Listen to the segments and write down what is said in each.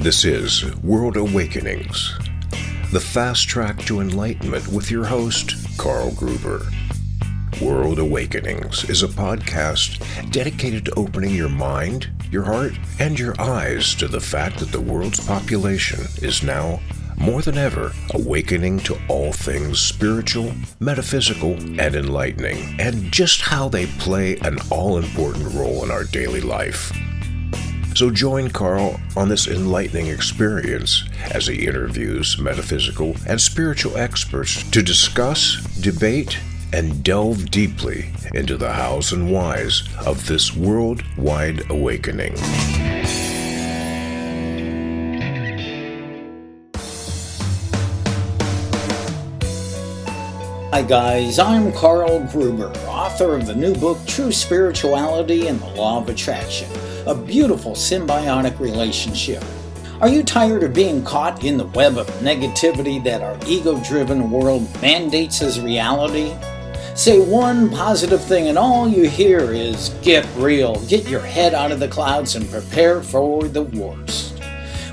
This is World Awakenings, the fast track to enlightenment with your host, Carl Gruber. World Awakenings is a podcast dedicated to opening your mind, your heart, and your eyes to the fact that the world's population is now, more than ever, awakening to all things spiritual, metaphysical, and enlightening, and just how they play an all-important role in our daily life. So join Carl on this enlightening experience as he interviews metaphysical and spiritual experts to discuss, debate, and delve deeply into the hows and whys of this worldwide awakening. Hi guys, I'm Carl Gruber, author of the new book True Spirituality and the Law of Attraction, a beautiful symbiotic relationship. Are you tired of being caught in the web of negativity that our ego-driven world mandates as reality? Say one positive thing and all you hear is, get real, get your head out of the clouds and prepare for the worst.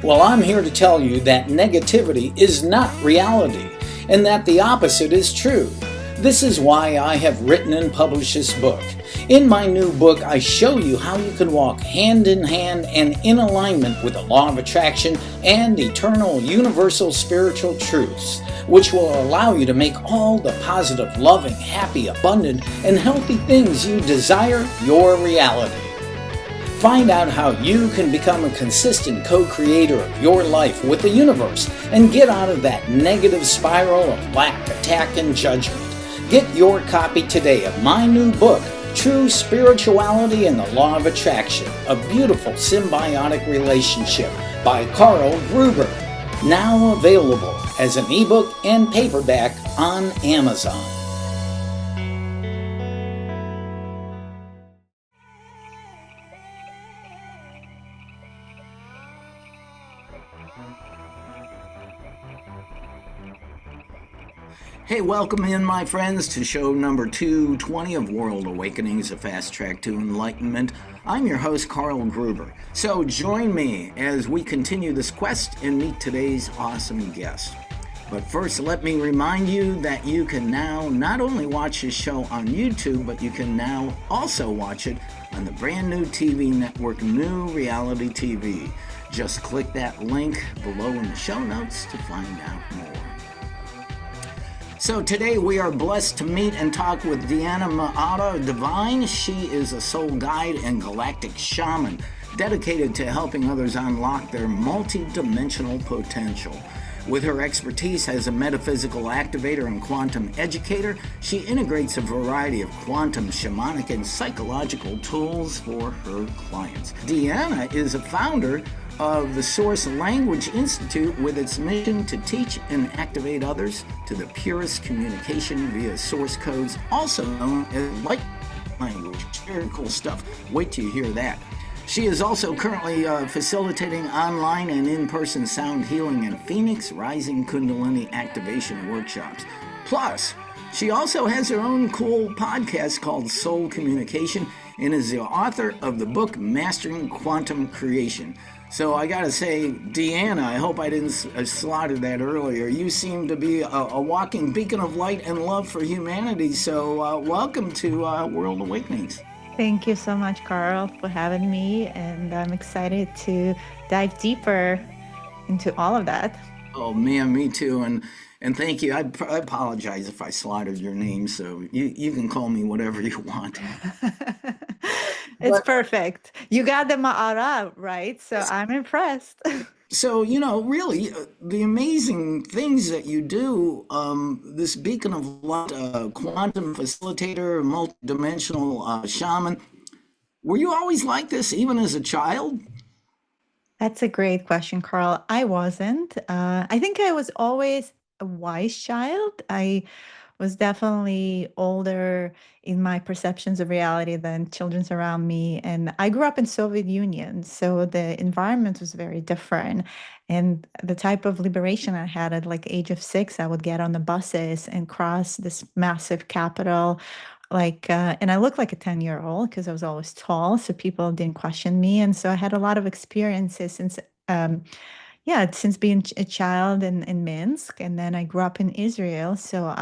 Well, I'm here to tell you that negativity is not reality, and that the opposite is true. This is why I have written and published this book. In my new book, I show you how you can walk hand in hand and in alignment with the law of attraction and eternal universal spiritual truths, which will allow you to make all the positive, loving, happy, abundant, and healthy things you desire your reality. Find out how you can become a consistent co-creator of your life with the universe and get out of that negative spiral of lack, attack, and judgment. Get your copy today of my new book, True Spirituality and the Law of Attraction, a beautiful symbiotic relationship by Carl Gruber, now available as an ebook and paperback on Amazon. Hey, welcome in, my friends, to show number 220 of World Awakenings, a fast track to enlightenment. I'm your host, Carl Gruber. So join me as we continue this quest and meet today's awesome guest. But first, let me remind you that you can now not only watch this show on YouTube, but you can now also watch it on the brand new TV network, New Reality TV. Just click that link below in the show notes to find out more. So today we are blessed to meet and talk with Deanna MaAra Divine. She is a soul guide and galactic shaman dedicated to helping others unlock their multidimensional potential. With her expertise as a metaphysical activator and quantum educator, she integrates a variety of quantum, shamanic, and psychological tools for her clients. Deanna is a founder of the Source Language Institute with its mission to teach and activate others to the purest communication via source codes, also known as light language. Very cool stuff. Wait till you hear that. She is also currently facilitating online and in-person sound healing and Phoenix Rising Kundalini activation workshops. Plus, she also has her own cool podcast called Soul Communication and is the author of the book Mastering Quantum Creation. So I gotta say, Deanna, I hope I didn't slaughter that earlier. You seem to be a walking beacon of light and love for humanity. So welcome to World Awakenings. Thank you so much, Carl, for having me. And I'm excited to dive deeper into all of that. Oh man, me too. And thank you. I apologize if I slaughtered your name. So you can call me whatever you want. It's perfect. You got the MaAra right, so I'm impressed. So, really, the amazing things that you do, this beacon of light, quantum facilitator, multidimensional shaman, were you always like this, even as a child? That's a great question, Carl. I wasn't. I think I was always a wise child. I was definitely older in my perceptions of reality than children around me. And I grew up in Soviet Union, so the environment was very different. And the type of liberation I had at like age of 6, I would get on the buses and cross this massive capital and I looked like a 10-year-old because I was always tall, so people didn't question me. And so I had a lot of experiences since yeah, since being a child in Minsk, and then I grew up in Israel. So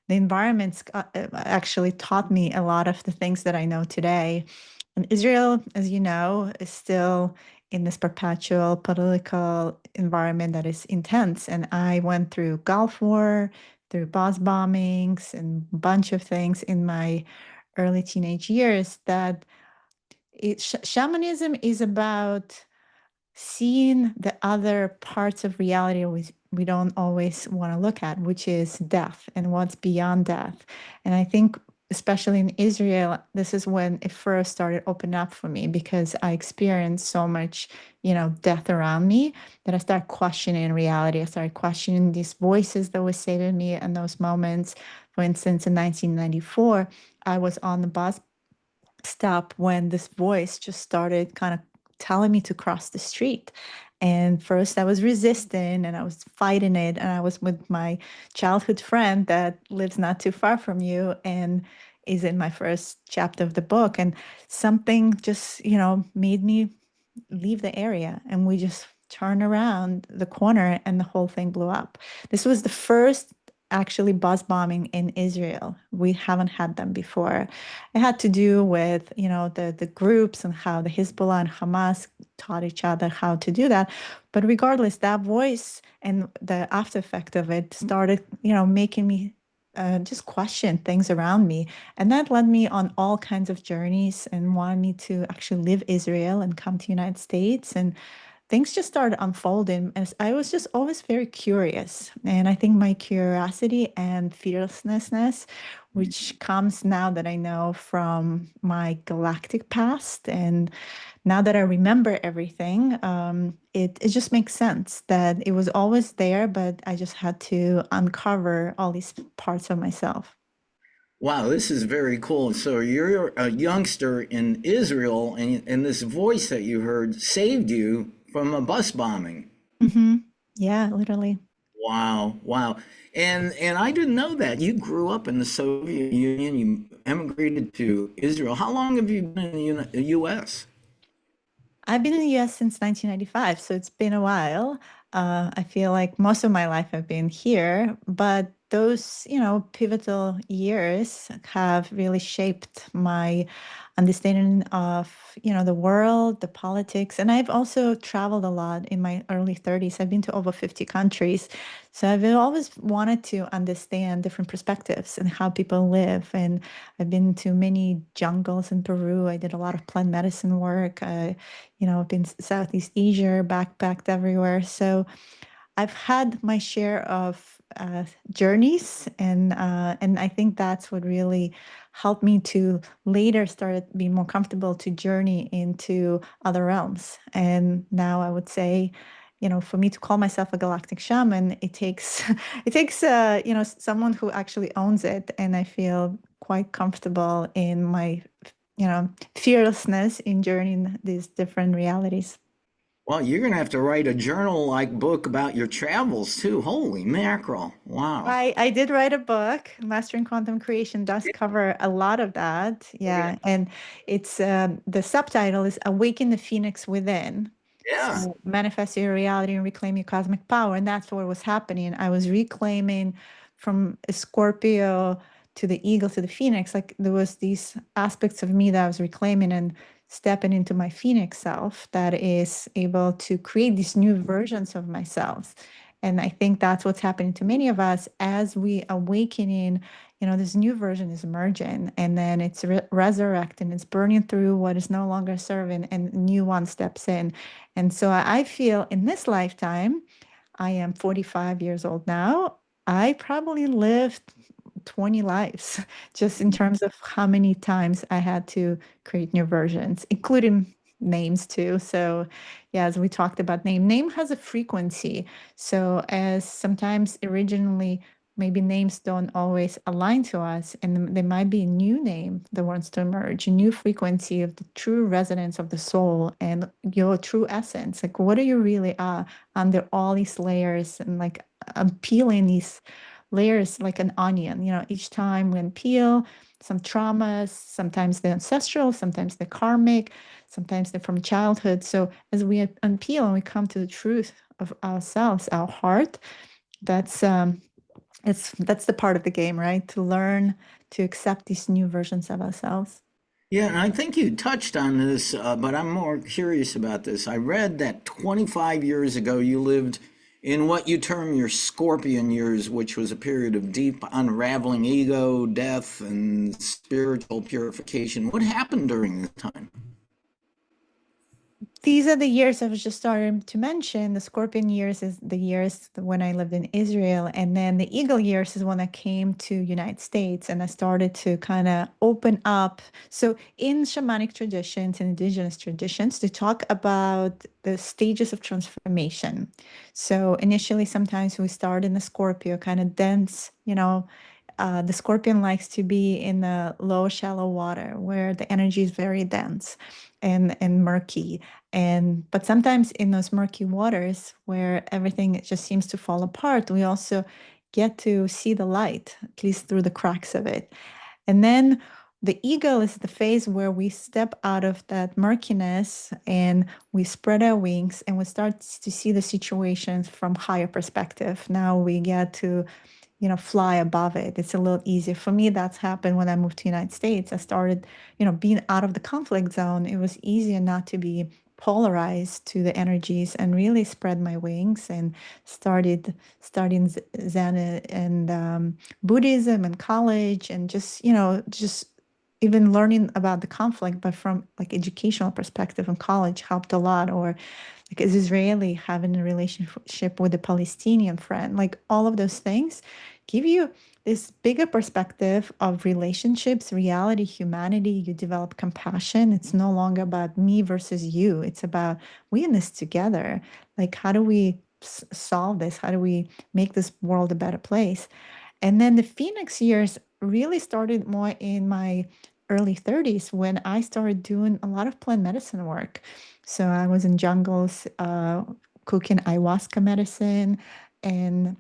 the environments actually taught me a lot of the things that I know today. And Israel, as you know, is still in this perpetual political environment that is intense. And I went through Gulf War, through bus bombings, and a bunch of things in my early teenage years that shamanism is about seeing the other parts of reality we don't always want to look at, which is death and what's beyond death. And I think, especially in Israel, this is when it first started opening up for me because I experienced so much, death around me that I started questioning reality. I started questioning these voices that were saving me in those moments. For instance, in 1994, I was on the bus stop when this voice just started kind of telling me to cross the street. And first I was resisting and I was fighting it. And I was with my childhood friend that lives not too far from you and is in my first chapter of the book. And something just, made me leave the area. And we just turned around the corner and the whole thing blew up. This was the first actually bus bombing in Israel. We haven't had them before. It had to do with, the groups and how the Hezbollah and Hamas taught each other how to do that. But regardless, that voice and the after effect of it started, making me just question things around me. And that led me on all kinds of journeys and wanted me to actually leave Israel and come to United States. And things just started unfolding as I was just always very curious. And I think my curiosity and fearlessness, which comes now that I know from my galactic past, and now that I remember everything, it just makes sense that it was always there, but I just had to uncover all these parts of myself. Wow, this is very cool. So you're a youngster in Israel, and this voice that you heard saved you from a bus bombing. Hmm. Yeah, literally. Wow, wow. And I didn't know that. You grew up in the Soviet Union, you emigrated to Israel. How long have you been in the US? I've been in the US since 1995, so it's been a while. I feel like most of my life I've been here, but those, pivotal years have really shaped my understanding of, the world, the politics. And I've also traveled a lot in my early 30s. I've been to over 50 countries. So I've always wanted to understand different perspectives and how people live. And I've been to many jungles in Peru. I did a lot of plant medicine work. I've been Southeast Asia, backpacked everywhere. So I've had my share of journeys, and I think that's what really helped me to later start being more comfortable to journey into other realms. And now I would say, for me to call myself a galactic shaman, it takes it takes someone who actually owns it, and I feel quite comfortable in my fearlessness in journeying these different realities. Well, you're gonna have to write a journal-like book about your travels too. Holy mackerel. Wow. I did write a book. Mastering Quantum Creation does cover a lot of that. Okay. Yeah. And it's the subtitle is Awaken the Phoenix Within. Yeah. So manifest your reality and reclaim your cosmic power. And that's what was happening. I was reclaiming from a Scorpio to the eagle to the phoenix. Like there was these aspects of me that I was reclaiming and stepping into my phoenix self that is able to create these new versions of myself. And I think that's what's happening to many of us as we awakening, this new version is emerging and then it's resurrecting, it's burning through what is no longer serving and a new one steps in. And so I feel in this lifetime, I am 45 years old now. I probably lived 20 lives just in terms of how many times I had to create new versions, including names too. So, yeah, as we talked about name has a frequency. So, as sometimes originally maybe names don't always align to us, and there might be a new name that wants to emerge, a new frequency of the true resonance of the soul and your true essence. Like, what do you really are under all these layers and peeling these layers like an onion. Each time when peel, some traumas, sometimes they're ancestral, sometimes they're karmic, sometimes they're from childhood. So as we unpeel and we come to the truth of ourselves, our heart, that's that's the part of the game, right? To learn to accept these new versions of ourselves. Yeah, and I think you touched on this, but I'm more curious about this. I read that 25 years ago you lived in what you term your scorpion years, which was a period of deep unraveling ego, death, and spiritual purification. What happened during this time? These are the years I was just starting to mention. The scorpion years is the years when I lived in Israel, and then the eagle years is when I came to United States and I started to kind of open up. So in shamanic traditions and indigenous traditions, they talk about the stages of transformation. So initially, sometimes we start in the Scorpio, kind of dense, the scorpion likes to be in the low, shallow water where the energy is very dense and murky. But sometimes in those murky waters where everything just seems to fall apart, we also get to see the light, at least through the cracks of it. And then the eagle is the phase where we step out of that murkiness and we spread our wings and we start to see the situations from higher perspective. Now we get to fly above it. It's a little easier. For me, that's happened when I moved to the United States. I started, being out of the conflict zone. It was easier not to be polarized to the energies and really spread my wings and started studying Zen and Buddhism in college and just even learning about the conflict, but from like educational perspective in college helped a lot. Or like as Israeli having a relationship with a Palestinian friend, like all of those things give you this bigger perspective of relationships, reality, humanity. You develop compassion. It's no longer about me versus you. It's about we in this together. Like, how do we solve this? How do we make this world a better place? And then the Phoenix years really started more in my early 30s when I started doing a lot of plant medicine work. So I was in jungles cooking ayahuasca medicine. And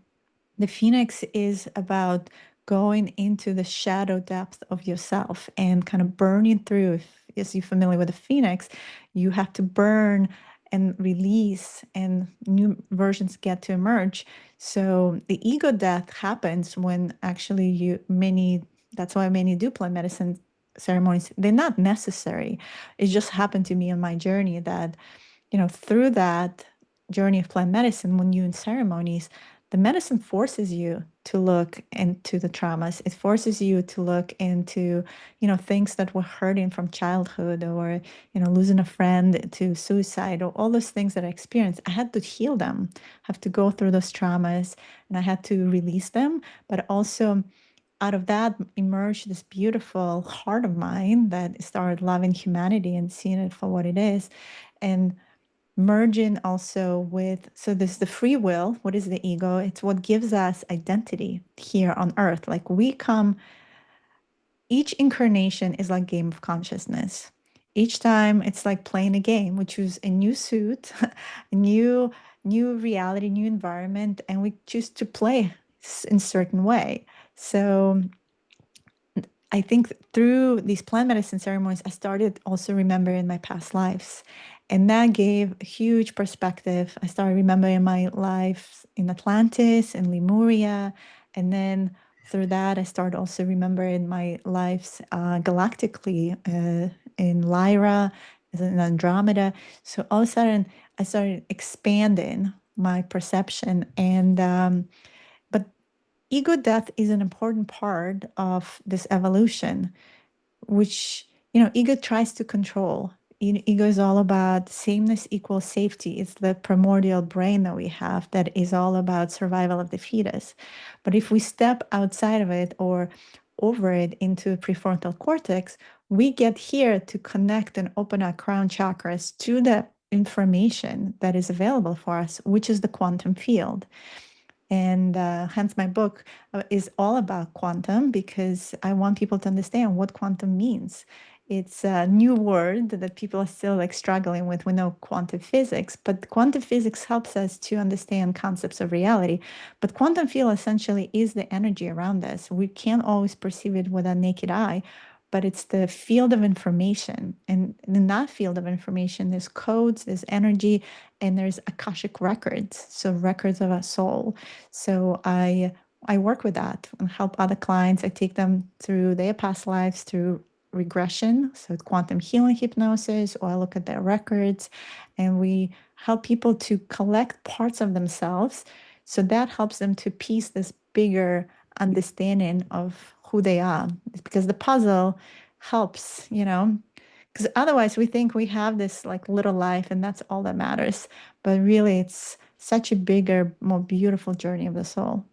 the Phoenix is about going into the shadow depth of yourself and kind of burning through. If you're familiar with the Phoenix, you have to burn and release, and new versions get to emerge. So the ego death happens when actually that's why many do plant medicine ceremonies. They're not necessary. It just happened to me on my journey that through that journey of plant medicine, when you're in ceremonies, the medicine forces you to look into the traumas. It forces you to look into, things that were hurting from childhood or, losing a friend to suicide or all those things that I experienced. I had to heal them, have to go through those traumas, and I had to release them. But also out of that emerged this beautiful heart of mine that started loving humanity and seeing it for what it is. And merging also with, so there's the free will. What is the ego? It's what gives us identity here on earth. Like each incarnation is like game of consciousness. Each time it's like playing a game. We choose a new suit, a new reality, new environment, and we choose to play in certain way. So I think through these plant medicine ceremonies, I started also remembering my past lives. And that gave a huge perspective. I started remembering my life in Atlantis and Lemuria. And then through that, I started also remembering my lives galactically in Lyra, in Andromeda. So all of a sudden, I started expanding my perception. But ego death is an important part of this evolution, which, ego tries to control. Ego is all about sameness equals safety. It's the primordial brain that we have that is all about survival of the fetus. But if we step outside of it or over it into prefrontal cortex, we get here to connect and open our crown chakras to the information that is available for us, which is the quantum field. And hence my book is all about quantum, because I want people to understand what quantum means. it's a new word that people are still like struggling with. We know quantum physics, but quantum physics helps us to understand concepts of reality. But quantum field essentially is the energy around us. We can't always perceive it with our naked eye, but it's the field of information. And in that field of information, there's codes, there's energy, and there's Akashic records, so records of our soul. So I work with that and help other clients. I take them through their past lives, through regression, so quantum healing hypnosis, or I look at their records, and we help people to collect parts of themselves. So that helps them to piece this bigger understanding of who they are, because the puzzle helps, because otherwise we think we have this like little life and that's all that matters. But really, it's such a bigger, more beautiful journey of the soul.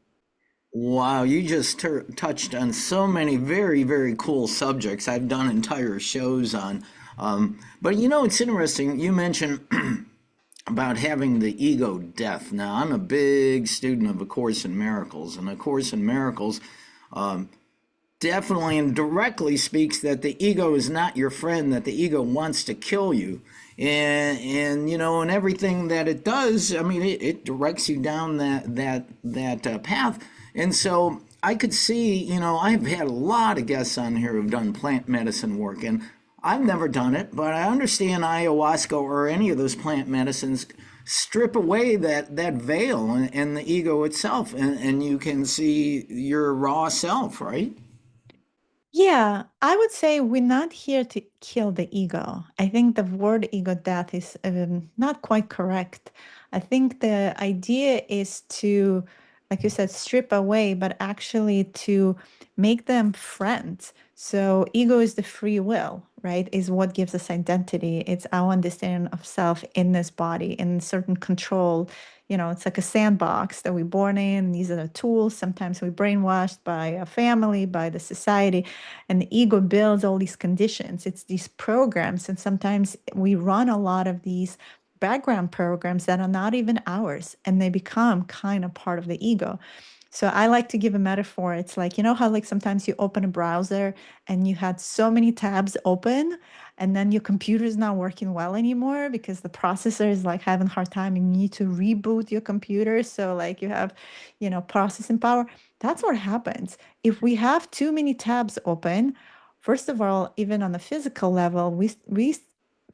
Wow, you just touched on so many very, very cool subjects I've done entire shows on. But it's interesting. You mentioned about having the ego death. Now, I'm a big student of A Course in Miracles, and A Course in Miracles definitely and directly speaks that the ego is not your friend, that the ego wants to kill you. And everything that it does, I mean, it directs you down that path. And so I could see, I've had a lot of guests on here who've done plant medicine work, and I've never done it, but I understand ayahuasca or any of those plant medicines strip away that veil and the ego itself, and you can see your raw self, right? Yeah, I would say we're not here to kill the ego. I think the word ego death is not quite correct. I think the idea is to, like you said, strip away, but actually to make them friends. So, ego is the free will, right? Is what gives us identity. It's our understanding of self in this body, in certain control. It's like a sandbox that we're born in. These are the tools. Sometimes we're brainwashed by a family, by the society, and the ego builds all these conditions. It's these programs. And sometimes we run a lot of these background programs that are not even ours, and they become kind of part of the ego. So I like to give a metaphor. It's like, how like sometimes you open a browser and you had so many tabs open, and then your computer is not working well anymore because the processor is like having a hard time and you need to reboot your computer. So like you have, processing power. That's what happens. If we have too many tabs open, first of all, even on the physical level, we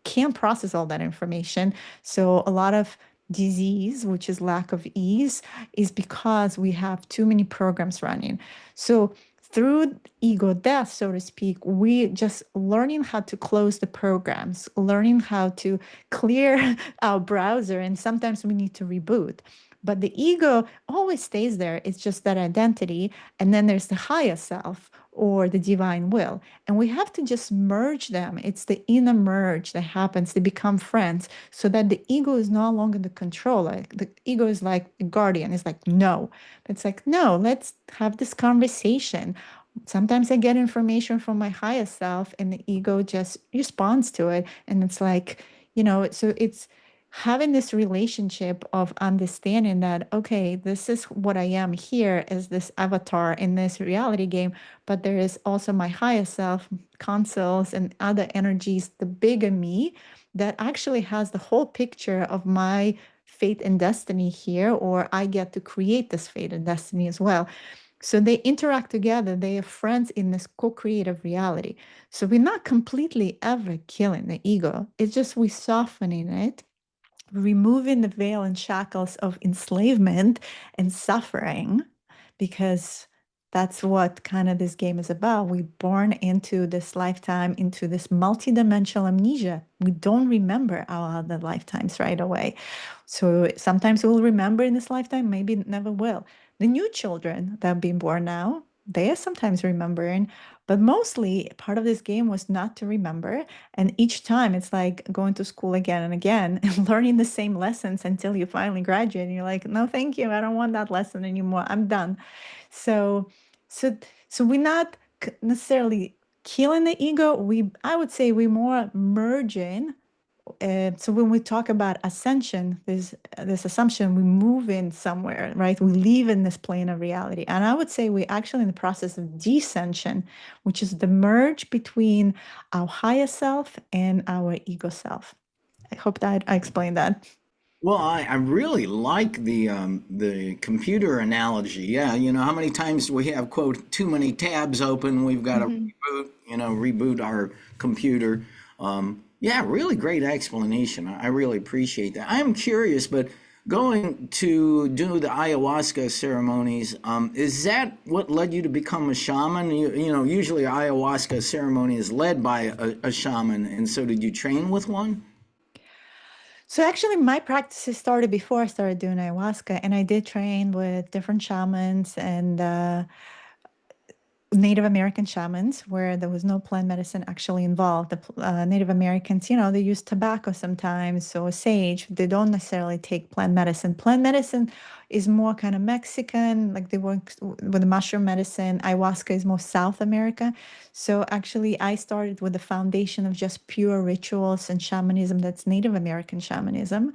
can't process all that information. So a lot of disease, which is lack of ease, is because we have too many programs running. So through ego death, so to speak, we just learning how to close the programs, learning how to clear our browser, and sometimes we need to reboot. But the ego always stays there. It's just that identity. And then there's the higher self or the divine will. And we have to just merge them. It's the inner merge that happens. They become friends so that the ego is no longer the controller. The ego is like a guardian. It's like, no. It's like, no, let's have this conversation. Sometimes I get information from my higher self and the ego just responds to it. And it's like, so it's having this relationship of understanding that, okay, this is what I am here as this avatar in this reality game, but there is also my higher self, consoles, and other energies, the bigger me, that actually has the whole picture of my fate and destiny here, or I get to create this fate and destiny as well. So they interact together. They are friends in this co-creative reality. So we're not completely ever killing the ego. It's just we softening it, removing the veil and shackles of enslavement and suffering, because that's what kind of this game is about. We born into this lifetime, into this multidimensional amnesia. We don't remember our other lifetimes right away. So sometimes we'll remember in this lifetime, maybe never will. The new children that are being born now, they are sometimes remembering, but mostly part of this game was not to remember. And each time it's like going to school again and again and learning the same lessons until you finally graduate. And you're like, no, thank you. I don't want that lesson anymore. I'm done. So, so, so we're not necessarily killing the ego. I would say we're more merging So when we talk about ascension, there's this assumption we move in somewhere, right? We live in this plane of reality. And I would say we're actually in the process of descension, which is the merge between our higher self and our ego self. I hope that I explained that. Well, I really like the computer analogy. Yeah, you know, how many times we have, quote, too many tabs open, we've got to Mhm. reboot our computer. Yeah, really great explanation. I really appreciate that. I'm curious, but going to do the ayahuasca ceremonies, is that what led you to become a shaman? Usually ayahuasca ceremony is led by a shaman, and so did you train with one? So actually, my practices started before I started doing ayahuasca, and I did train with different shamans and Native American shamans where there was no plant medicine actually involved. The Native Americans, they use tobacco sometimes or sage. They don't necessarily take plant medicine. Plant medicine is more kind of Mexican, like they work with the mushroom medicine. Ayahuasca is more South America. So actually, I started with the foundation of just pure rituals and shamanism that's Native American shamanism.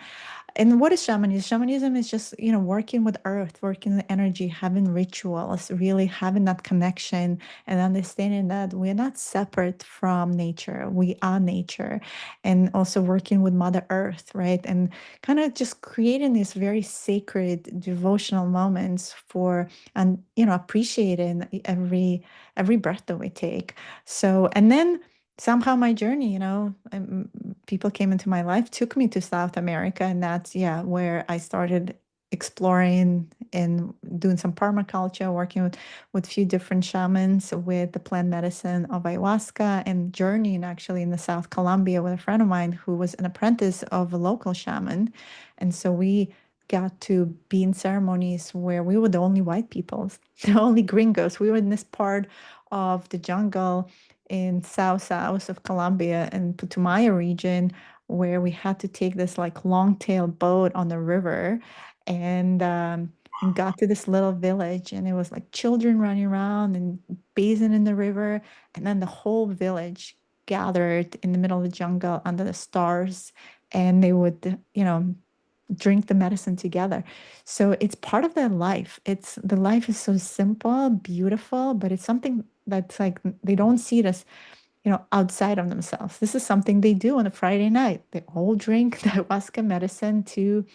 And what is shamanism? Shamanism is just, working with earth, working with energy, having rituals, really having that connection and understanding that we're not separate from nature. We are nature. And also working with Mother Earth, right? And kind of just creating these very sacred devotional moments for and appreciating every breath that we take. So and then somehow my journey, people came into my life, took me to South America, and that's yeah where I started exploring and doing some permaculture, working with a few different shamans with the plant medicine of ayahuasca, and journeying actually in the South Colombia with a friend of mine who was an apprentice of a local shaman, and so we got to be in ceremonies where we were the only white people, the only gringos. We were in this part of the jungle in south of Colombia and Putumayo region where we had to take this like long tail boat on the river and got to this little village, and it was like children running around and bathing in the river, and then the whole village gathered in the middle of the jungle under the stars, and they would drink the medicine together. So it's part of their life. It's the life is so simple, beautiful, but it's something that's like they don't see it as, outside of themselves. This is something they do on a Friday night. They all drink the ayahuasca medicine to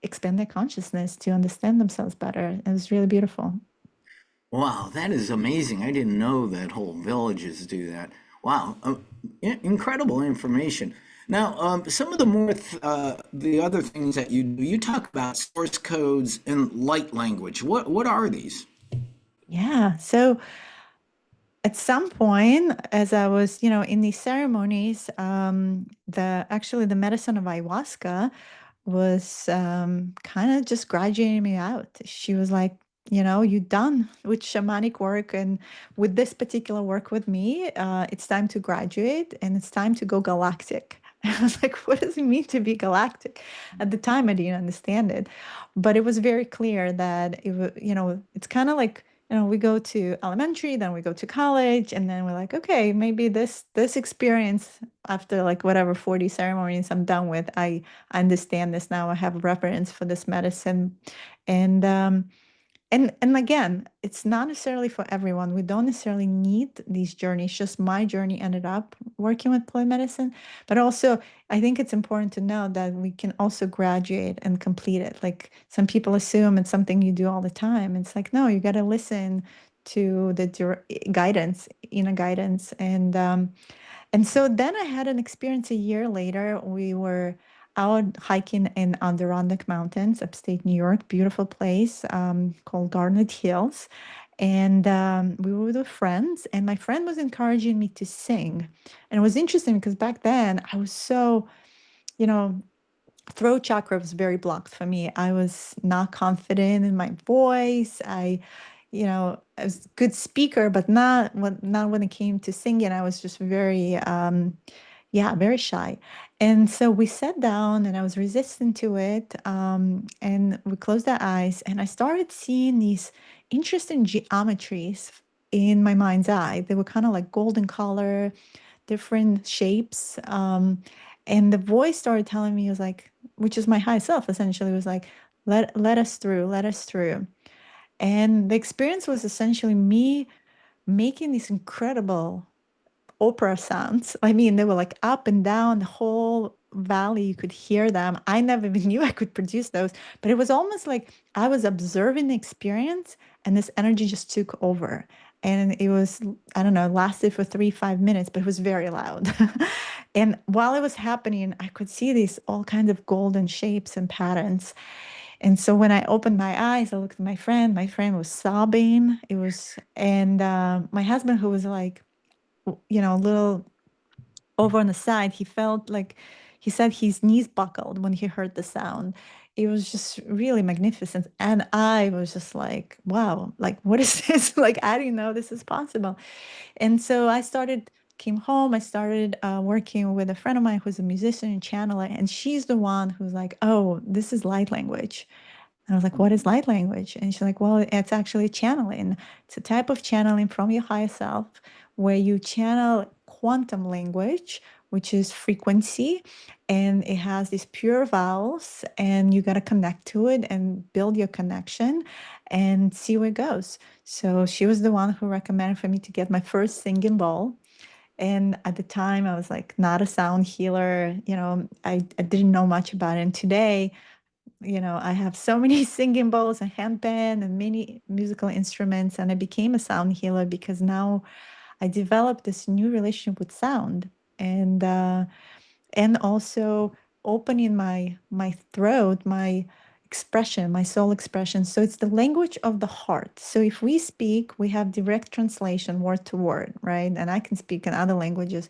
expand their consciousness, to understand themselves better. It was really beautiful. Wow, that is amazing. I didn't know that whole villages do that. Wow, incredible information. Now, some of the other things that you do, you talk about source codes and light language. What are these? Yeah. So at some point, as I was, in these ceremonies, the medicine of ayahuasca was kind of just graduating me out. She was like, you're done with shamanic work and with this particular work with me. It's time to graduate and it's time to go galactic. I was like, what does it mean to be galactic? At the time, I didn't understand it, but it was very clear that it's kind of like, we go to elementary, then we go to college, and then we're like, okay, maybe this experience after like whatever 40 ceremonies I'm done with, I understand this now. I have a reference for this medicine. And again, it's not necessarily for everyone. We don't necessarily need these journeys. Just my journey ended up working with plant medicine. But also, I think it's important to know that we can also graduate and complete it. Like some people assume it's something you do all the time. It's like, no, you got to listen to the guidance, inner guidance. And so then I had an experience a year later. We were out hiking in Adirondack Mountains, upstate New York, beautiful place called Garnet Hills. And we were with friends, and my friend was encouraging me to sing. And it was interesting because back then I was so, you know, throat chakra was very blocked for me. I was not confident in my voice. I was a good speaker, but not when it came to singing. I was just very yeah, very shy. And so we sat down and I was resistant to it. And we closed our eyes and I started seeing these interesting geometries in my mind's eye. They were kind of like golden color, different shapes. And the voice started telling me, it was like, which is my high self essentially, was like, let us through, let us through. And the experience was essentially me making these incredible opera sounds. I mean, they were like up and down the whole valley. You could hear them. I never even knew I could produce those, but it was almost like I was observing the experience and this energy just took over. And it was, I don't know, lasted for 3, 5 minutes, but it was very loud. And while it was happening, I could see these all kinds of golden shapes and patterns. And so when I opened my eyes, I looked at my friend. My friend was sobbing. It was, and my husband, who was like, a little over on the side, he felt like, he said his knees buckled when he heard the sound. It was just really magnificent. And I was just like, wow, like, what is this? Like, I didn't know this is possible. And so came home, I started working with a friend of mine who's a musician and channeler. And she's the one who's like, oh, this is light language. And I was like, what is light language? And she's like, well, it's actually channeling. It's a type of channeling from your higher self where you channel quantum language, which is frequency, and it has these pure vowels, and you got to connect to it and build your connection and see where it goes. So she was the one who recommended for me to get my first singing bowl. And at the time, I was like, not a sound healer. I didn't know much about it. And today, I have so many singing bowls and handpan and many musical instruments, and I became a sound healer because now I developed this new relationship with sound, and also opening my throat, my expression, my soul expression. So it's the language of the heart. So if we speak, we have direct translation, word to word, right? And I can speak in other languages.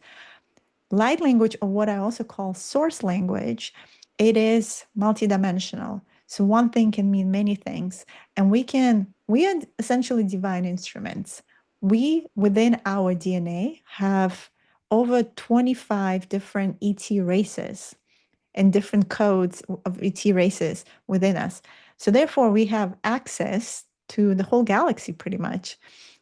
Light language, or what I also call source language, it is multidimensional. So one thing can mean many things. And we are essentially divine instruments. We, within our DNA, have over 25 different ET races and different codes of ET races within us. So therefore, we have access to the whole galaxy pretty much.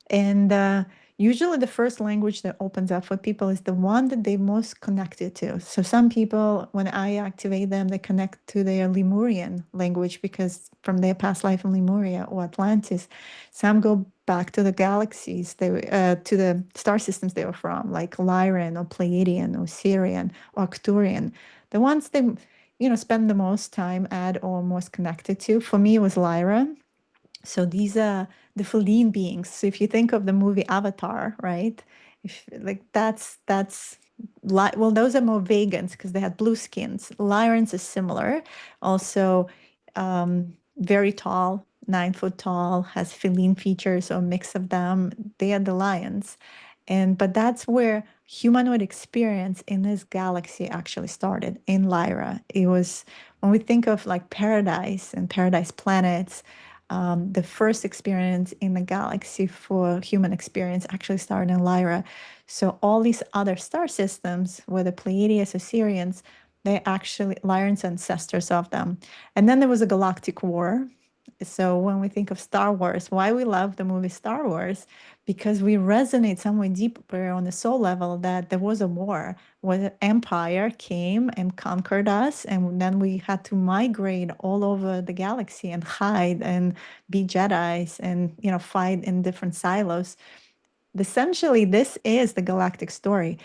And usually the first language that opens up for people is the one that they most connected to. So some people, when I activate them, they connect to their Lemurian language because from their past life in Lemuria or Atlantis. Some go back to the galaxies, to the star systems they were from, like Lyran or Pleiadian or Sirian or Arcturian. The ones they, spend the most time at or most connected to. For me, it was Lyra. So these are the feline beings. So if you think of the movie Avatar, right? If like that's like, well, those are more vegans because they had blue skins. Lyrans is similar. Also, very tall, 9 foot tall, has feline features or a mix of them. They are the lions. But that's where humanoid experience in this galaxy actually started in Lyra. It was when we think of like paradise and paradise planets, the first experience in the galaxy for human experience actually started in Lyra. So all these other star systems, whether Pleiades or Sirians, they actually Lyran's ancestors of them. And then there was a galactic war. So when we think of Star Wars, why we love the movie Star Wars, because we resonate somewhere deeper on the soul level that there was a war where the empire came and conquered us, and then we had to migrate all over the galaxy and hide and be Jedis and fight in different silos. Essentially, this is the galactic story.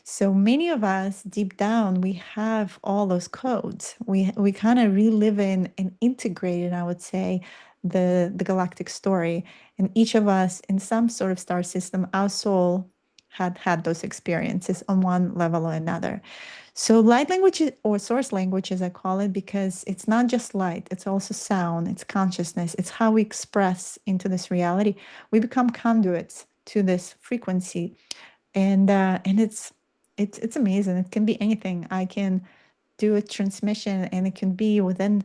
So many of us, deep down, we have all those codes. We kind of relive in and integrate in, I would say, the galactic story. And each of us, in some sort of star system, our soul had those experiences on one level or another. So light language or source language, as I call it, because it's not just light, it's also sound, it's consciousness, it's how we express into this reality. We become conduits to this frequency, and it's amazing. It can be anything. I can do a transmission, and it can be within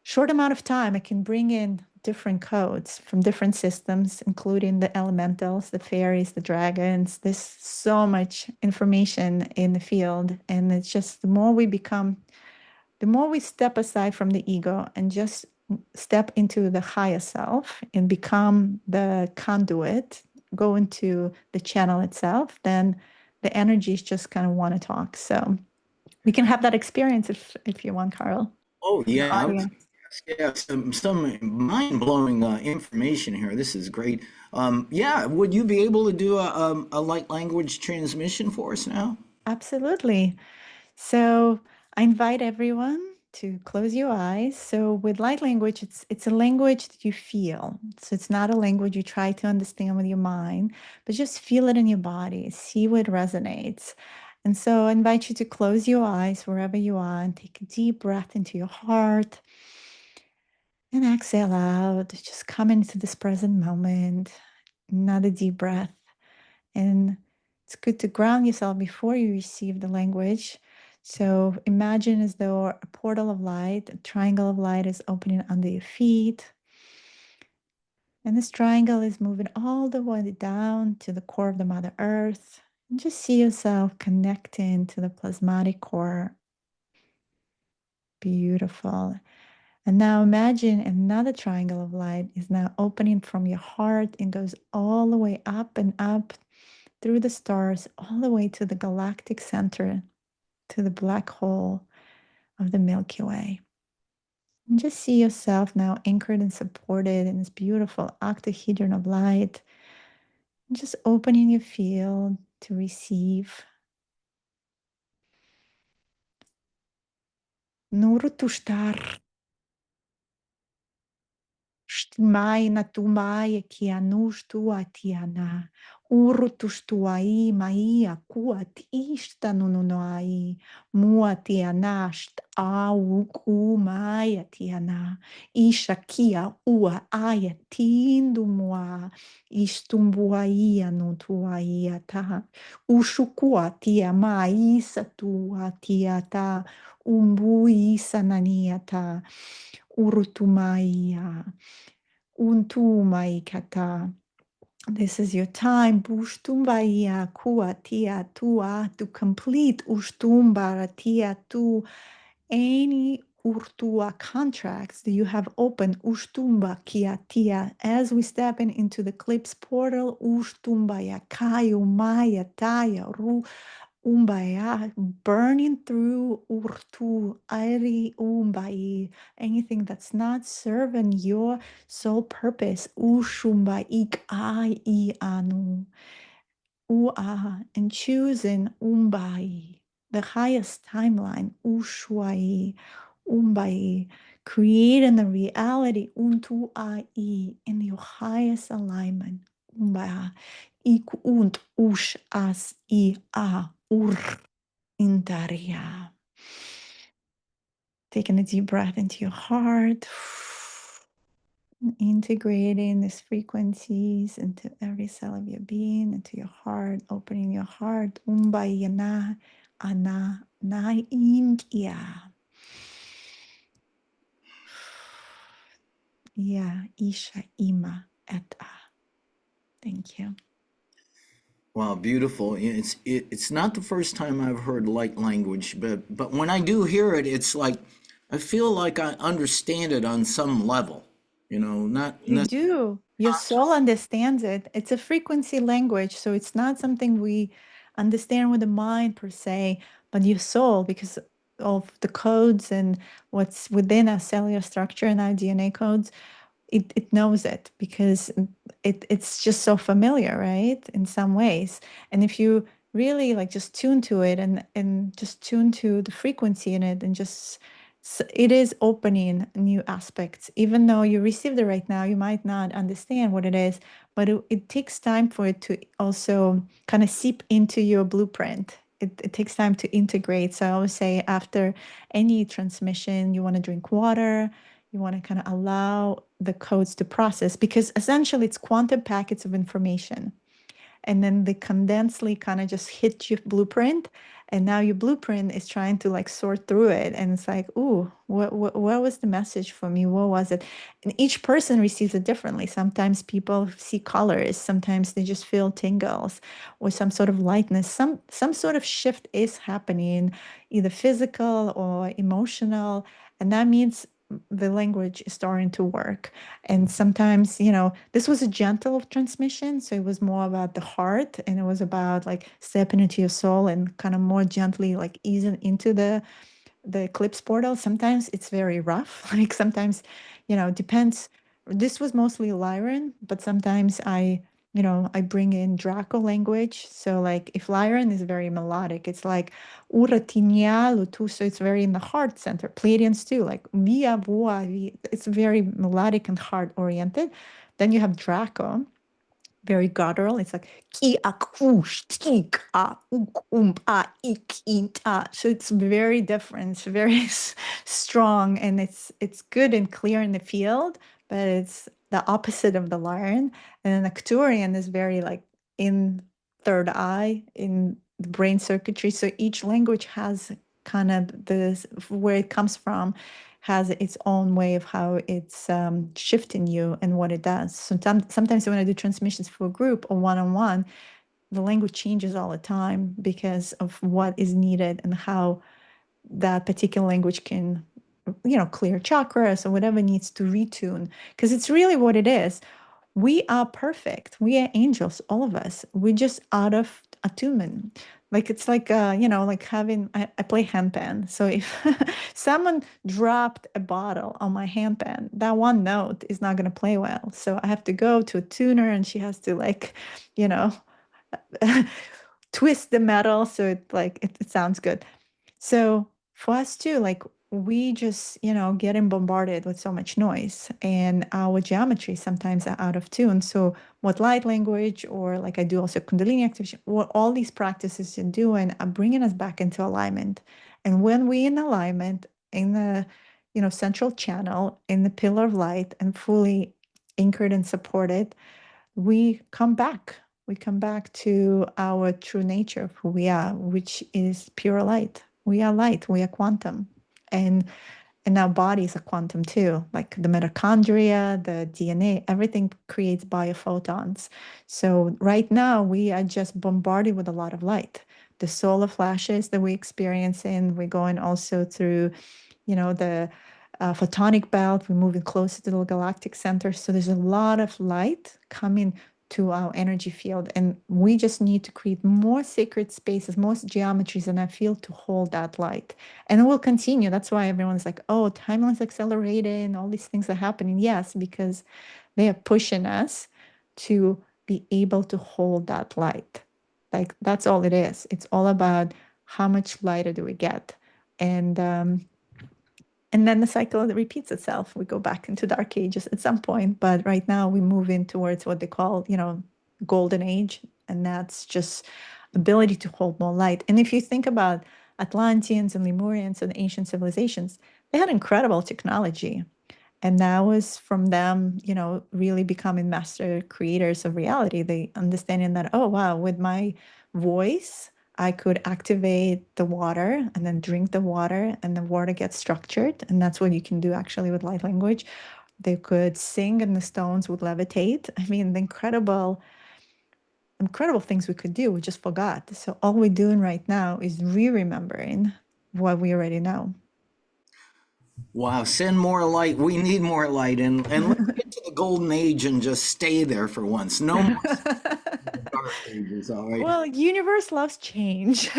short amount of time. I can bring in different codes from different systems, including the elementals, the fairies, the dragons. There's so much information in the field, and it's just the more we step aside from the ego and just step into the higher self and become the conduit, go into the channel itself, then the energies just kind of want to talk. So We can have that experience if you want, Carl. Oh The yeah, audience. yeah. Some mind blowing information here. This is great. Yeah, would you be able to do a light language transmission for us now? Absolutely. So I invite everyone to close your eyes. So with light language, it's a language that you feel. So it's not a language you try to understand with your mind, but just feel it in your body, see what resonates. And so I invite you to close your eyes wherever you are and take a deep breath into your heart and exhale out. Just come into this present moment. Another deep breath. And it's good to ground yourself before you receive the language. So imagine as though a portal of light, a triangle of light is opening under your feet. And this triangle is moving all the way down to the core of the Mother Earth. And just see yourself connecting to the plasmatic core. Beautiful. And now imagine another triangle of light is now opening from your heart and goes all the way up and up through the stars, all the way to the galactic center, to the black hole of the Milky Way. And just see yourself now anchored and supported in this beautiful octahedron of light. And just opening your field to receive. Nuru tushtar. Shtimai na tumai kianush tua tiana. Urutus tuai mai akuat ishta nunuai. Mua tianasht au kumaya tiana. Isha kia ua aya tindu mua. Istumbuaia no tuaia ta. Ushukua tia mai sa tua tia ta. Umbu isa nania ta. Urutumaia. Untumai kata. This is your time. Bushtumbaia kuatia tua to complete ushtumbaratia tu any urtua contracts that you have opened ushtumba kiatia as we step into the eclipse portal ushtumbaya kayu maya taya ru umbaya burning through urtu ari umbai anything that's not serving your soul purpose ushumba ik I anu ua and choosing umbai the highest timeline ushuai umbai creating the reality untu ai in your highest alignment umbai ik und ush as I a ur indaria. Taking a deep breath into your heart, integrating these frequencies into every cell of your being, into your heart, opening your heart. Umbayana ana na inkia. Ya isha ima et a. Thank you. Wow, beautiful. It's not the first time I've heard light language, but when I do hear it, it's like I feel like I understand it on some level. Not You do. Your soul understands it. It's a frequency language, so it's not something we understand with the mind per se, but your soul, because of the codes and what's within our cellular structure and our DNA codes, it knows it because it's just so familiar, right? In some ways. And if you really like just tune to it and just tune to the frequency in it and just it is opening new aspects. Even though you received it right now, you might not understand what it is, but it takes time for it to also kind of seep into your blueprint. It takes time to integrate. So I always say after any transmission, you want to drink water, you want to kind of allow the codes to process because essentially it's quantum packets of information. And then they condensely kind of just hit your blueprint. And now your blueprint is trying to like sort through it. And it's like, ooh, what was the message for me? What was it? And each person receives it differently. Sometimes people see colors. Sometimes they just feel tingles or some sort of lightness. Some sort of shift is happening, either physical or emotional. And that means the language is starting to work. And sometimes, this was a gentle transmission. So it was more about the heart, and it was about like stepping into your soul and kind of more gently like easing into the eclipse portal. Sometimes it's very rough. Like sometimes, depends. This was mostly Lyran, but sometimes I bring in Draco language. So like if Lyran is very melodic, it's like Uratinia Lutu, so it's very in the heart center. Pleiadians too, like Via Voa, it's very melodic and heart oriented. Then you have Draco, very guttural. It's like ki akush tik a uk a ik ita. So it's very different. It's very strong, and it's good and clear in the field, but it's the opposite of the Lyran. And then Acturian is very like in third eye in the brain circuitry. So each language has kind of this where it comes from has its own way of how it's shifting you and what it does. So sometimes when I do transmissions for a group or one-on-one, the language changes all the time because of what is needed and how that particular language can, clear chakras or whatever needs to retune. Because it's really what it is. We are perfect. We are angels, all of us. We're just out of attunement. Like it's like like having I play handpan. So if someone dropped a bottle on my handpan, that one note is not going to play well. So I have to go to a tuner, and she has to like, you know, twist the metal so it sounds good. So for us too, like we just, getting bombarded with so much noise, and our geometry sometimes are out of tune. So what light language, or like I do also Kundalini activation, what all these practices are doing are bringing us back into alignment. And when we in alignment in the, central channel, in the pillar of light and fully anchored and supported, we come back. We come back to our true nature of who we are, which is pure light. We are light. We are quantum, and our bodies are quantum too. Like the mitochondria, the DNA, everything creates biophotons. So right now we are just bombarded with a lot of light. The solar flashes that we experience, and we're going also through, the photonic belt. We're moving closer to the galactic center. So there's a lot of light coming to our energy field. And we just need to create more sacred spaces, more geometries in our field to hold that light. And it will continue. That's why everyone's like, oh, timeline's accelerating, all these things are happening. Yes, because they are pushing us to be able to hold that light. Like that's all it is. It's all about how much lighter do we get. And then the cycle repeats itself. We go back into dark ages at some point, but right now we move in towards what they call, golden age, and that's just ability to hold more light. And if you think about Atlanteans and Lemurians and ancient civilizations, they had incredible technology. And that was from them, really becoming master creators of reality. They understanding that, oh, wow, with my voice, I could activate the water and then drink the water, and the water gets structured. And that's what you can do actually with light language. They could sing and the stones would levitate. I mean, the incredible things we could do. We just forgot. So all we're doing right now is remembering what we already know. Wow, send more light. We need more light, and let's get to the golden age and just stay there for once. No more dark ages, all right? Well, universe loves change.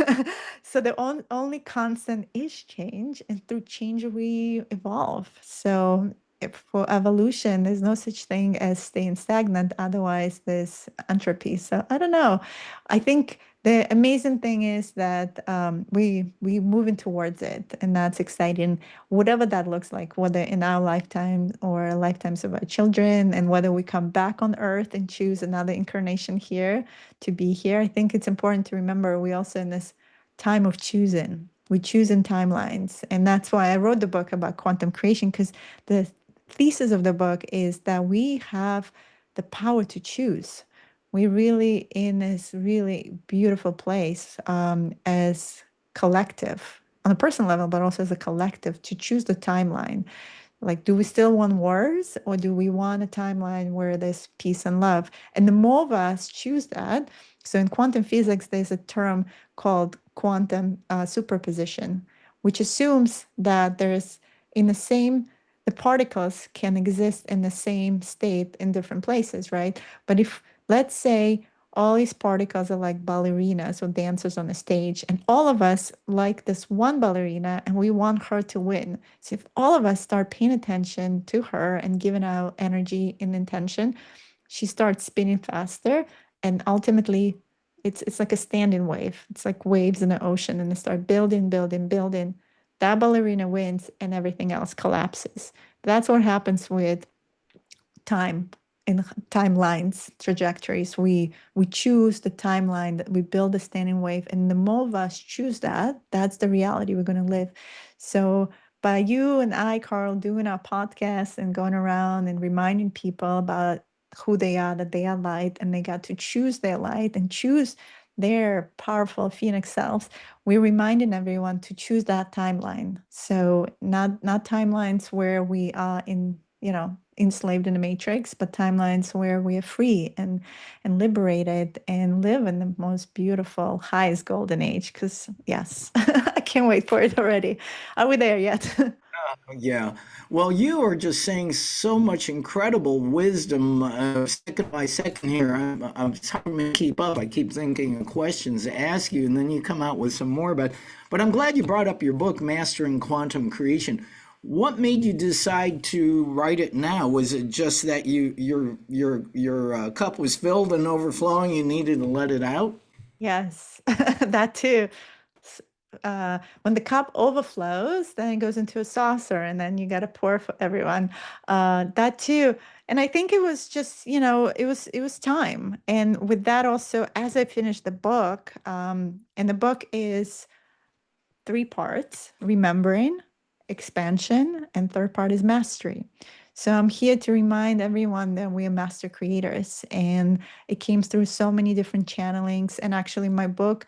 So the only constant is change, and through change we evolve. So for evolution, there's no such thing as staying stagnant. Otherwise, there's entropy. So I don't know. I think the amazing thing is that we moving towards it, and that's exciting. Whatever that looks like, whether in our lifetime or lifetimes of our children, and whether we come back on Earth and choose another incarnation here to be here. I think it's important to remember we also in this time of choosing. We choose in timelines, and that's why I wrote the book about quantum creation, because the thesis of the book is that we have the power to choose. We're really in this really beautiful place as collective on a personal level, but also as a collective to choose the timeline. Like, do we still want wars, or do we want a timeline where there's peace and love? And the more of us choose that, so in quantum physics, there's a term called quantum superposition, which assumes that there's in the the particles can exist in the same state in different places, right? But if, let's say, all these particles are like ballerinas or dancers on a stage, and all of us like this one ballerina and we want her to win. So if all of us start paying attention to her and giving out energy and intention, she starts spinning faster, and ultimately it's like a standing wave. It's like waves in the ocean, and they start building, building, building. That ballerina wins and everything else collapses. That's what happens with time in timelines, trajectories. We choose the timeline, that we build a standing wave, and the more of us choose that, that's the reality we're going to live. So by you and I, Carl, doing our podcast and going around and reminding people about who they are, that they are light, and they got to choose their light and choose their powerful phoenix selves, we're reminding everyone to choose that timeline. So not timelines where we are in, enslaved in the matrix, but timelines where we are free and liberated and live in the most beautiful, highest golden age. Because yes, I can't wait for it already. Are we there yet? Yeah. Well, you are just saying so much incredible wisdom, second by second here. I'm hard to keep up. I keep thinking of questions to ask you, and then you come out with some more. But I'm glad you brought up your book, Mastering Quantum Creation. What made you decide to write it now? Was it just that your cup was filled and overflowing? You needed to let it out? Yes, that too. When the cup overflows, then it goes into a saucer, and then you got to pour for everyone. That too. And I think it was just, it was time. And with that also, as I finished the book, and the book is 3 parts: remembering, expansion, and third part is mastery. So I'm here to remind everyone that we are master creators, and it came through so many different channelings. And actually, my book,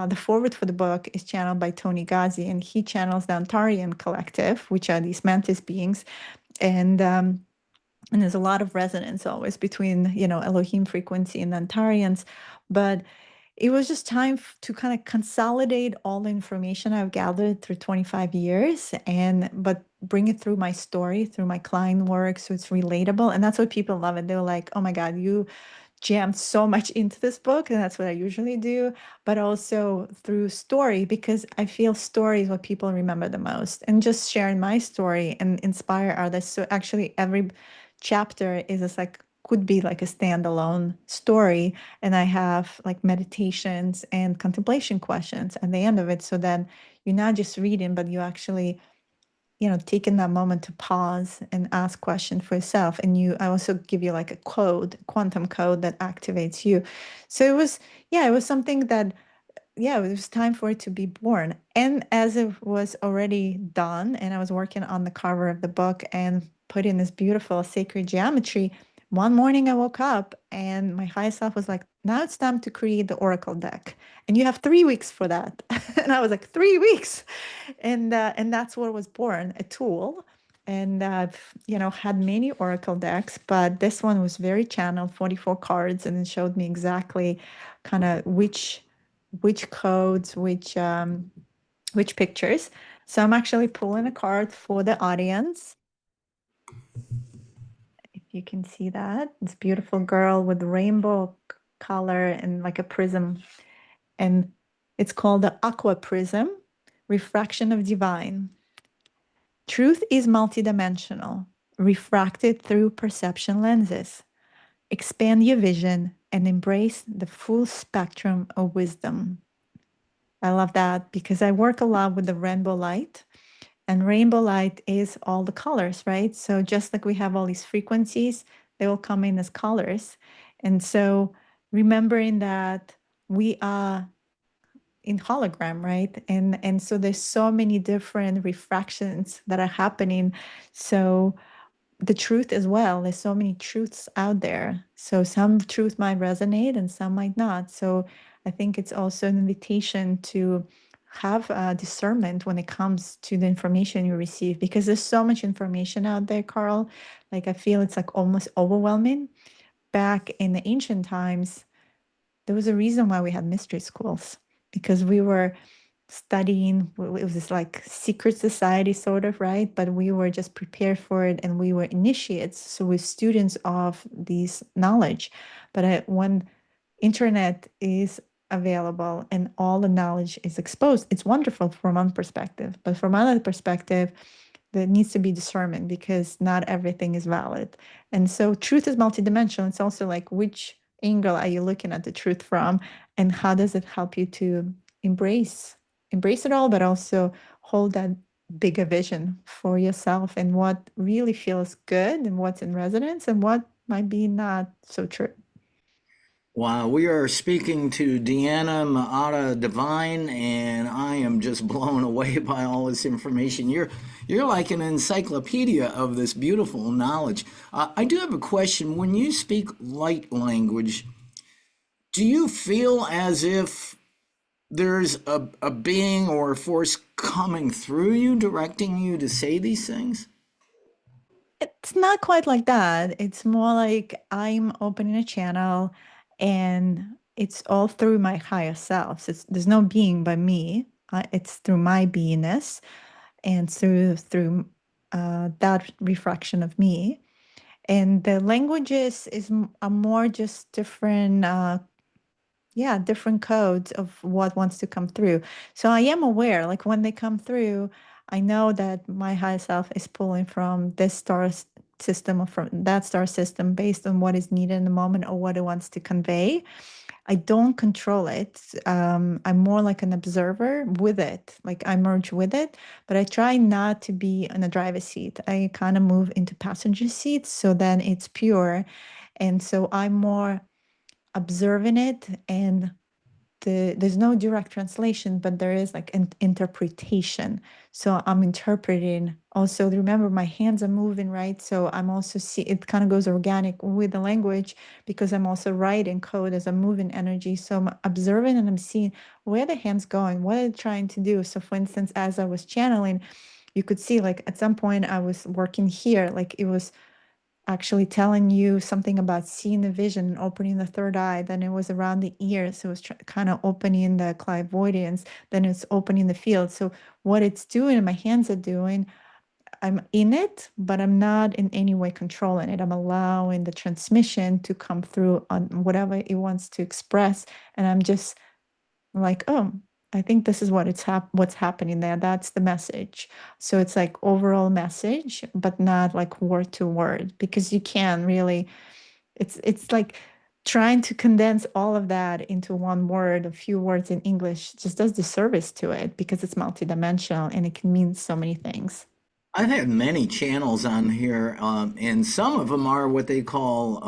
the forward for the book is channeled by Tony Ghazi, and he channels the Antarian Collective, which are these mantis beings. And there's a lot of resonance always between, Elohim frequency and the Antarians. But it was just time to kind of consolidate all the information I've gathered through 25 years, but bring it through my story, through my client work, so it's relatable. And that's what people love it. They're like, oh my God, you jammed so much into this book. And that's what I usually do, but also through story, because I feel story is what people remember the most. And just sharing my story and inspire others. So actually every chapter is just like, could be like a standalone story. And I have like meditations and contemplation questions at the end of it. So then you're not just reading, but you actually, taking that moment to pause and ask questions for yourself. And I also give you like a code, quantum code that activates you. So it was something that, yeah, it was time for it to be born. And as it was already done, and I was working on the cover of the book and put in this beautiful sacred geometry, one morning I woke up and my higher self was like, now it's time to create the oracle deck. And you have 3 weeks for that. And I was like, 3 weeks. And that's what was born, a tool. And I've, had many oracle decks, but this one was very channeled, 44 cards, and it showed me exactly kind of which codes, which pictures. So I'm actually pulling a card for the audience. If you can see that, this beautiful girl with rainbow color and like a prism, and it's called the aqua prism, refraction of divine. Truth is multidimensional, refracted through perception lenses. Expand your vision and embrace the full spectrum of wisdom. I love that because I work a lot with the rainbow light, and rainbow light is all the colors, right? So just like we have all these frequencies, they will come in as colors. And so remembering that we are in hologram, right? And so there's so many different refractions that are happening. So the truth as well, there's so many truths out there. So some truth might resonate and some might not. So I think it's also an invitation to have discernment when it comes to the information you receive, because there's so much information out there, Carl. Like I feel it's like almost overwhelming. Back in the ancient times, there was a reason why we had mystery schools, because we were studying. It was this like secret society sort of, right? But we were just prepared for it, and we were initiates, so we're students of these knowledge. But when internet is available and all the knowledge is exposed, it's wonderful from one perspective, but from another perspective, there needs to be discernment because not everything is valid. And so truth is multidimensional. It's also like, which angle are you looking at the truth from, and how does it help you to embrace it all, but also hold that bigger vision for yourself and what really feels good and what's in resonance and what might be not so true. Wow, we are speaking to Deanna MaAra Divine, and I am just blown away by all this information. You're like an encyclopedia of this beautiful knowledge. I do have a question. When you speak light language, do you feel as if there's a being or a force coming through you, directing you to say these things? It's not quite like that. It's more like I'm opening a channel and it's all through my higher self. So there's no being but me. It's through my beingness and through that reflection of me. And the languages are more just different, different codes of what wants to come through. So I am aware, like when they come through, I know that my higher self is pulling from this system or from that star system based on what is needed in the moment or what it wants to convey. I don't control it. I'm more like an observer with it, like I merge with it, but I try not to be in the driver's seat. I kind of move into passenger seat, so then it's pure. And so I'm more observing it, and there's no direct translation, but there is like an interpretation. So I'm interpreting. Also, remember my hands are moving, right? So I'm also see it kind of goes organic with the language because I'm also writing code as a moving energy. So I'm observing and I'm seeing where the hands going, what are they trying to do. So for instance, as I was channeling, you could see like at some point I was working here, like it was actually telling you something about seeing the vision and opening the third eye. Then it was around the ears. So it was kind of opening the clairvoyance. Then it's opening the field. So what it's doing and my hands are doing, I'm in it, but I'm not in any way controlling it. I'm allowing the transmission to come through on whatever it wants to express. And I'm just like, oh, I think this is what's happening there. That's the message. So it's like overall message, but not like word to word, because you can really, it's like trying to condense all of that into one word, a few words in English just does disservice to it because it's multidimensional and it can mean so many things. I've had many channels on here, and some of them are what they call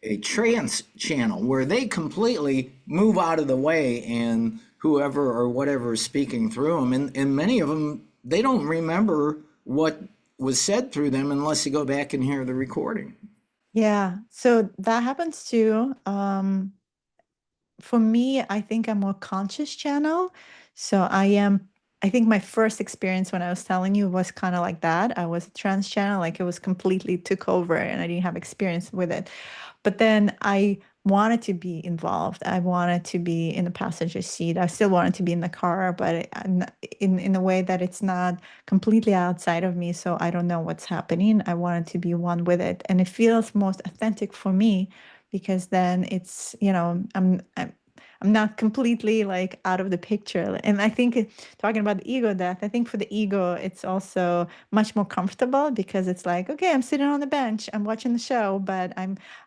a trance channel, where they completely move out of the way and whoever or whatever is speaking through them. And many of them, they don't remember what was said through them unless you go back and hear the recording. Yeah, so that happens too. For me, I think I'm more conscious channel. So I think my first experience when I was telling you was kind of like that. I was a trance channel, like it was completely took over and I didn't have experience with it. But then I wanted to be involved. I wanted to be in the passenger seat. I still wanted to be in the car, but in a way that it's not completely outside of me. So I don't know what's happening. I wanted to be one with it. And it feels most authentic for me because then it's, I'm not completely like out of the picture. And I think talking about the ego death, I think for the ego, it's also much more comfortable because it's like, okay, I'm sitting on the bench, I'm watching the show, but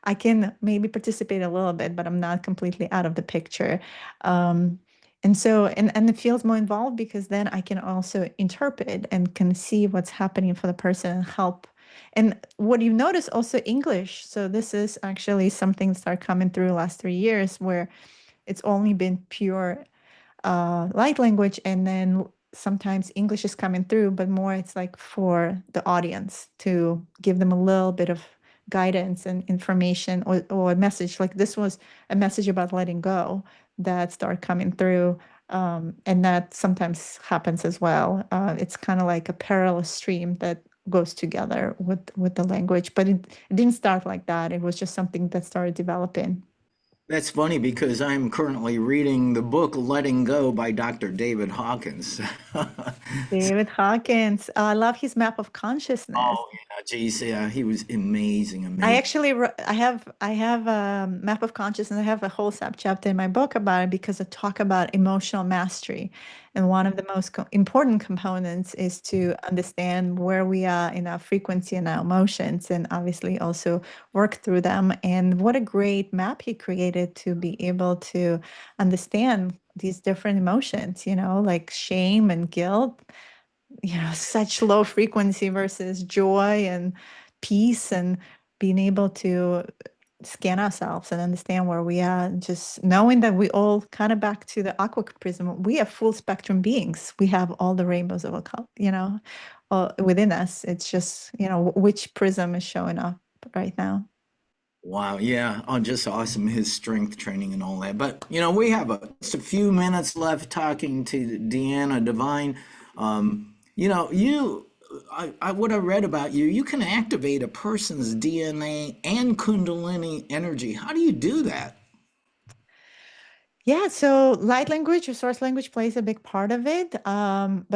I can maybe participate a little bit, but I'm not completely out of the picture. Um, and so, and it feels more involved because then I can also interpret and can see what's happening for the person and help. And what you notice also English. So this is actually something that started coming through the last 3 years where it's only been pure light language, and then sometimes English is coming through, but more it's like for the audience to give them a little bit of guidance and information or a message. Like this was a message about letting go that started coming through. And that sometimes happens as well. It's kind of like a parallel stream that goes together with the language, but it didn't start like that. It was just something that started developing. That's funny because I'm currently reading the book Letting Go by Dr. David Hawkins. David Hawkins. I love his map of consciousness. Oh, yeah, geez, yeah, he was amazing, I amazing. actually I have a map of consciousness. I have a whole sub chapter in my book about it because I talk about emotional mastery, and one of the most important components is to understand where we are in our frequency and our emotions, and obviously also work through them. And what a great map he created to be able to understand these different emotions. Like shame and guilt, such low frequency versus joy and peace, and being able to scan ourselves and understand where we are, and just knowing that we all kind of back to the aqua prism. We are full spectrum beings. We have all the rainbows of a color, within us. It's just, which prism is showing up right now. Wow, yeah, oh, just awesome, his strength training and all that. But we have just a few minutes left talking to Deanna Divine. What I read about you, you can activate a person's DNA and Kundalini energy. How do you do that? Yeah, so light language or source language plays a big part of it. But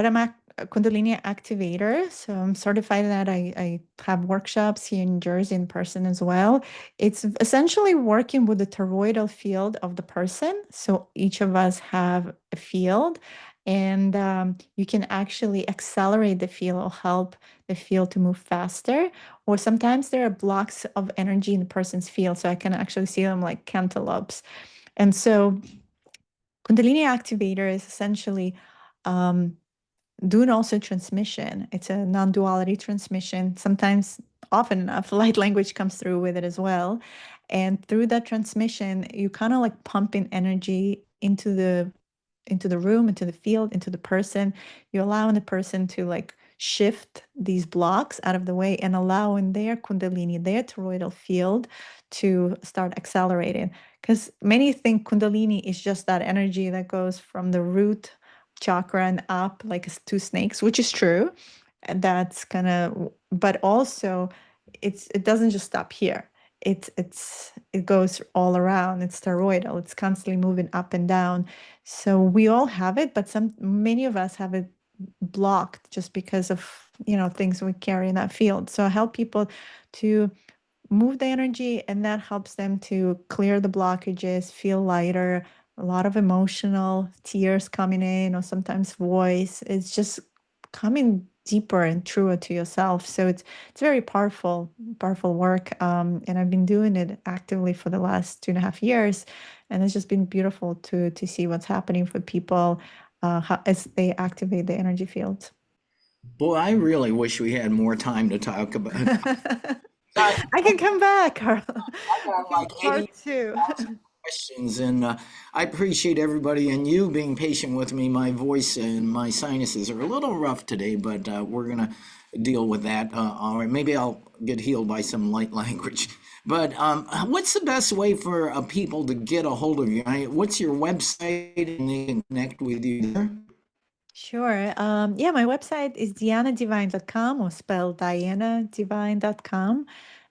I'm a Kundalini activator, so I'm certified in that. I have workshops here in Jersey in person as well. It's essentially working with the toroidal field of the person. So each of us have a field, and you can actually accelerate the field or help the field to move faster. Or sometimes there are blocks of energy in the person's field, so I can actually see them like cantaloupes. And so Kundalini Activator is essentially um, doing also transmission. It's a non-duality transmission. Sometimes, often enough, light language comes through with it as well. And through that transmission, you kind of like pump in energy into the room, into the field, into the person. You're allowing the person to like shift these blocks out of the way and allowing their Kundalini, their toroidal field to start accelerating. Because many think Kundalini is just that energy that goes from the root chakra and up like two snakes, which is true. And that's kind of, but also it doesn't just stop here. It goes all around. It's toroidal. It's constantly moving up and down. So we all have it, but many of us have it blocked just because of things we carry in that field. So I help people to move the energy, and that helps them to clear the blockages, feel lighter. A lot of emotional tears coming in, or sometimes voice. It's just coming deeper and truer to yourself. So it's very powerful work. And I've been doing it actively for the last 2.5 years, and it's just been beautiful to see what's happening for people as they activate the energy fields. Boy, I really wish we had more time to talk about. I, I can come back, Carl. I We got can like part 80 two. questions, and I appreciate everybody and you being patient with me. My voice and my sinuses are a little rough today, but we're gonna deal with that. All right, maybe I'll get healed by some light language. But what's the best way for people to get a hold of you? What's your website, and they can connect with you there? Sure. Yeah, my website is deannadivine.com, or spelled diannadivine.com.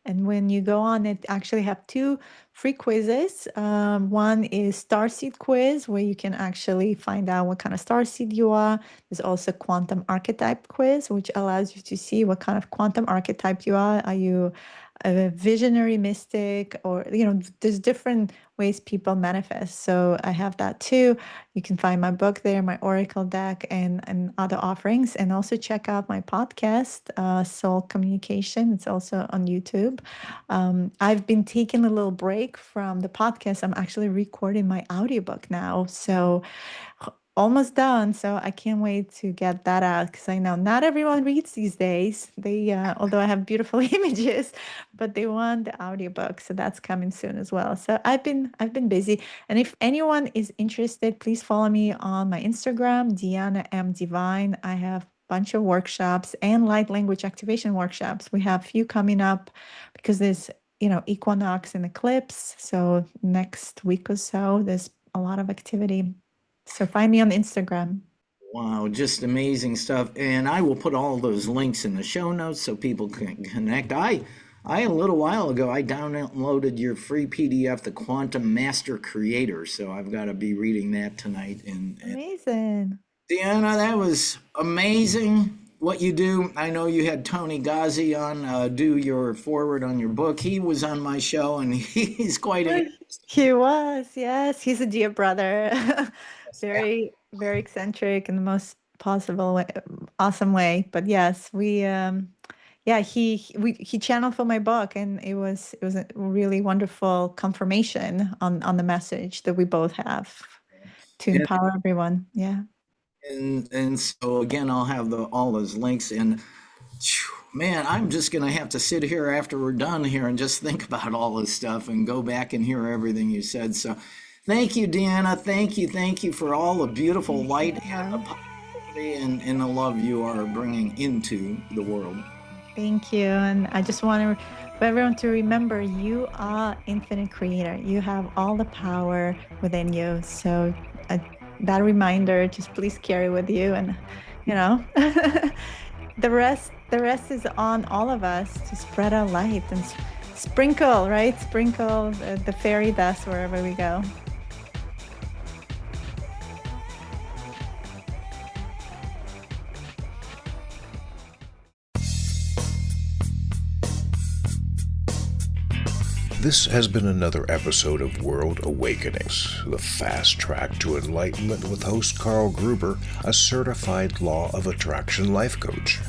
And when you go on it, actually have two free quizzes. One is Starseed quiz, where you can actually find out what kind of starseed you are. There's also quantum archetype quiz, which allows you to see what kind of quantum archetype you are. Are you a visionary mystic, or there's different ways people manifest. So I have that too. You can find my book there, my oracle deck, and other offerings. And also check out my podcast, Soul Communication. It's also on YouTube. I've been taking a little break from the podcast. I'm actually recording my audiobook now. So almost done. So I can't wait to get that out, because I know not everyone reads these days. Although I have beautiful images, but they want the audiobook. So that's coming soon as well. So I've been busy. And if anyone is interested, please follow me on my Instagram, Deanna M Divine. I have a bunch of workshops and light language activation workshops. We have a few coming up because there's equinox and eclipse. So next week or so, there's a lot of activity. So find me on Instagram. Wow, just amazing stuff. And I will put all those links in the show notes so people can connect. I A little while ago, I downloaded your free PDF, The Quantum Master Creator. So I've got to be reading that tonight. And Amazing. Deanna, that was amazing what you do. I know you had Tony Ghazi on do your forward on your book. He was on my show, and he's quite He was, yes. He's a dear brother. Very, very eccentric in the most possible way, awesome way. But yes, he channeled for my book, and it was a really wonderful confirmation on the message that we both have to empower everyone. Yeah. And so again, I'll have all those links. And man, I'm just gonna have to sit here after we're done here and just think about all this stuff and go back and hear everything you said. So thank you, Deanna. Thank you for all the beautiful light and the positivity and the love you are bringing into the world. Thank you. And I just want for everyone to remember, you are infinite creator. You have all the power within you. So that reminder, just please carry with you. And, the rest is on all of us to spread our light and sprinkle the fairy dust wherever we go. This has been another episode of World Awakenings, the fast track to enlightenment with host Carl Gruber, a certified Law of Attraction life coach.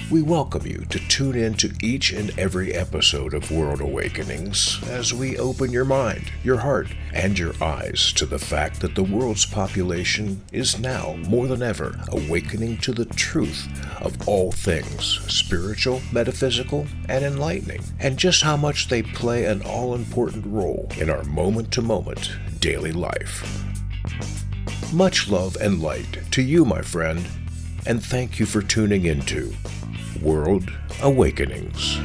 We welcome you to tune in to each and every episode of World Awakenings as we open your mind, your heart, and your eyes to the fact that the world's population is now, more than ever, awakening to the truth of all things spiritual, metaphysical, and enlightening, and just how much they play an all-important role in our moment-to-moment daily life. Much love and light to you, my friend, and thank you for tuning into World Awakenings.